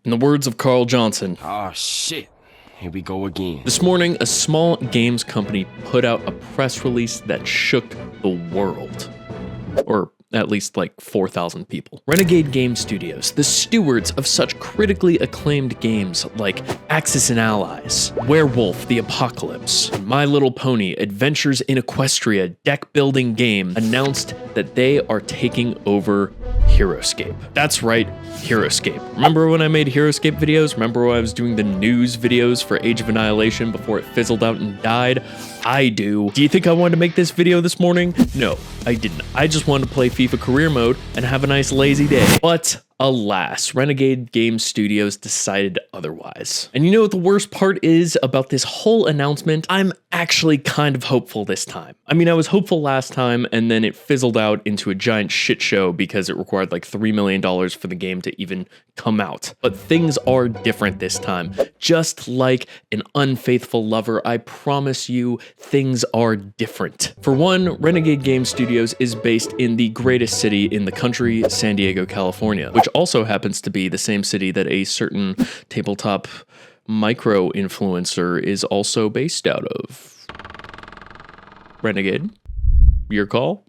In the words of Carl Johnson, Oh shit, here we go again. this morning, a small games company put out a press release that shook the world. Or at least like 4,000 people. Renegade Game Studios, the stewards of such critically acclaimed games like Axis and Allies, Werewolf the Apocalypse, and My Little Pony Adventures in Equestria deck-building game, announced that they are taking over Heroscape. That's right, Heroscape. Remember when I made Heroscape videos? Remember when I was doing the news videos for Age of Annihilation before it fizzled out and died? I do. Do you think I wanted to make this video this morning? No, I didn't. I just wanted to play FIFA career mode and have a nice lazy day. But alas, Renegade Game Studios decided otherwise. And you know what the worst part is about this whole announcement? I'm actually kind of hopeful this time. I mean, I was hopeful last time and then it fizzled out into a giant shit show because it required like $3 million for the game to even come out. But things are different this time. Just like an unfaithful lover, I promise you, things are different. For one, Renegade Game Studios is based in the greatest city in the country, San Diego, California, which also happens to be the same city that a certain tabletop micro influencer is also based out of. Renegade, your call?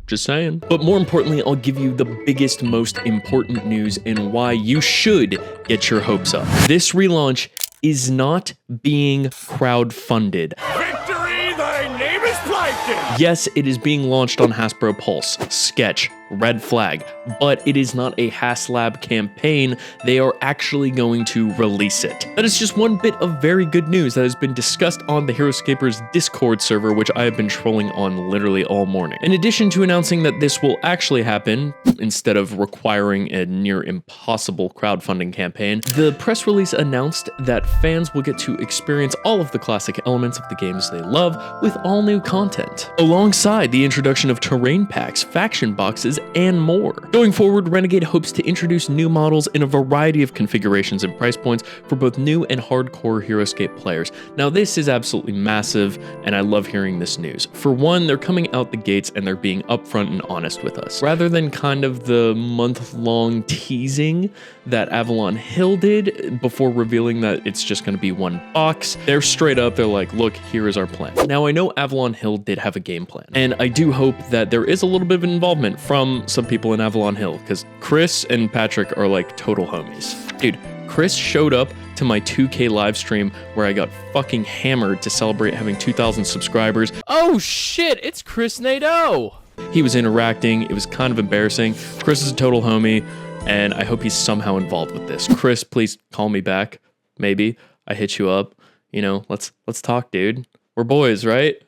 Just saying. But more importantly, I'll give you the biggest, most important news and why you should get your hopes up. This relaunch is not being crowdfunded. Victory, thy name is Plankton! Yes, it is being launched on Hasbro Pulse, Sketch, Red Flag, but it is not a HasLab campaign. They are actually going to release it. That is just one bit of very good news that has been discussed on the Heroscapers Discord server, which I have been trolling on literally all morning. In addition to announcing that this will actually happen, instead of requiring a near impossible crowdfunding campaign, the press release announced that fans will get to experience all of the classic elements of the games they love with all new content, alongside the introduction of terrain packs, faction boxes, and more. Going forward, Renegade hopes to introduce new models in a variety of configurations and price points for both new and hardcore Heroscape players. Now, this is absolutely massive, and I love hearing this news. For one, they're coming out the gates and they're being upfront and honest with us. Rather than kind of the month-long teasing that Avalon Hill did before revealing that it's just going to be one box, they're straight up, they're like, look, here is our plan. Now, I know Avalon Hill did have a game plan, and I do hope that there is a little bit of involvement from some people in Avalon Hill, because Chris and Patrick are like total homies. Dude, Chris showed up to my 2K live stream where I got fucking hammered to celebrate having 2,000 subscribers. Oh shit, it's Chris Nadeau! He was interacting, it was kind of embarrassing. Chris is a total homie, and I hope he's somehow involved with this. Chris, please call me back. Maybe I hit you up. You know, let's talk, dude. We're boys, right?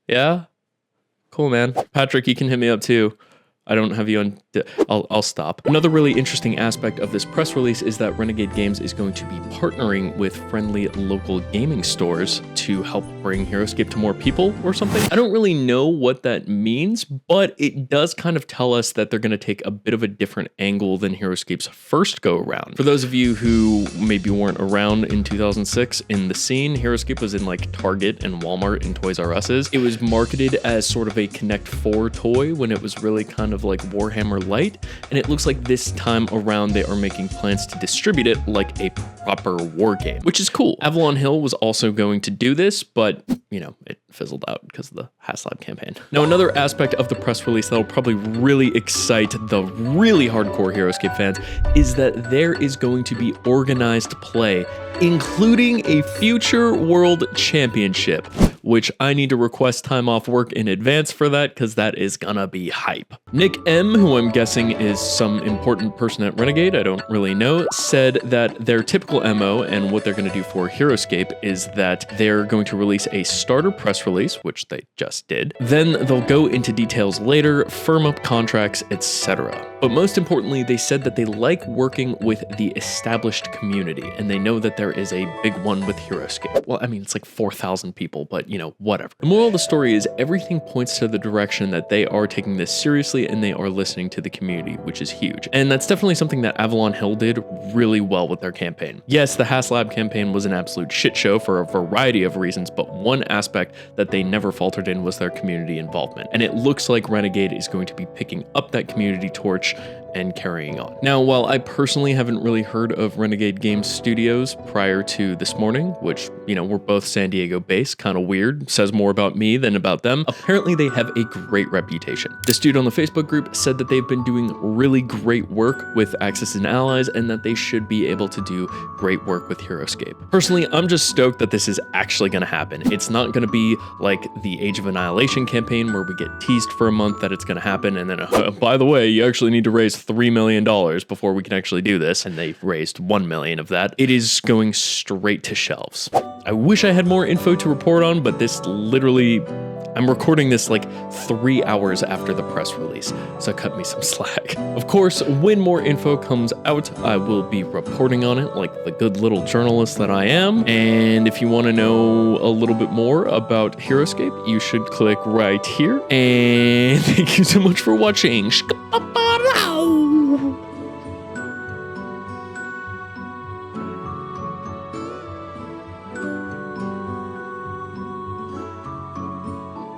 Yeah? Cool, man. Patrick, you can hit me up too. I don't have you on. I'll stop. Another really interesting aspect of this press release is that Renegade Games is going to be partnering with friendly local gaming stores to help bring Heroscape to more people or something. I don't really know what that means, but it does kind of tell us that they're going to take a bit of a different angle than Heroscape's first go around. For those of you who maybe weren't around in 2006 in the scene, Heroscape was in like Target and Walmart and Toys R Us's. It was marketed as sort of a Connect 4 toy when it was really kind of like Warhammer Light, and it looks like this time around they are making plans to distribute it like a proper war game, which is cool. Avalon Hill was also going to do this, but you know, it fizzled out because of the HasLab campaign. Now, another aspect of the press release that'll probably really excite the really hardcore Heroscape fans is that there is going to be organized play, including a future world championship, which I need to request time off work in advance for that because that is gonna be hype. Nick M, who I'm guessing is some important person at Renegade, I don't really know, said that their typical MO and what they're gonna do for Heroscape is that they're going to release a starter press release, which they just did. Then they'll go into details later, firm up contracts, etc. But most importantly, they said that they like working with the established community, and they know that there is a big one with Heroscape. Well, I mean, it's like 4,000 people, but you know, whatever. The moral of the story is everything points to the direction that they are taking this seriously and they are listening to the community, which is huge. And that's definitely something that Avalon Hill did really well with their campaign. Yes, the HasLab campaign was an absolute shit show for a variety of reasons, but one aspect that they never faltered in was their community involvement. And it looks like Renegade is going to be picking up that community torch and carrying on. Now, while I personally haven't really heard of Renegade Games Studios prior to this morning, which, you know, we're both San Diego based, kind of weird, says more about me than about them, apparently they have a great reputation. This dude on the Facebook group said that they've been doing really great work with Axis and Allies and that they should be able to do great work with Heroscape. Personally, I'm just stoked that this is actually going to happen. It's not going to be like the Age of Annihilation campaign where we get teased for a month that it's going to happen and then, by the way, you actually need to raise $3 million before we can actually do this, and they raised $1 million of that. It is going straight to shelves. I wish I had more info to report on, but this literally, I'm recording this like 3 hours after the press release, so cut me some slack. Of course, when more info comes out, I will be reporting on it like the good little journalist that I am. And if you want to know a little bit more about Heroscape, you should click right here. And thank you so much for watching.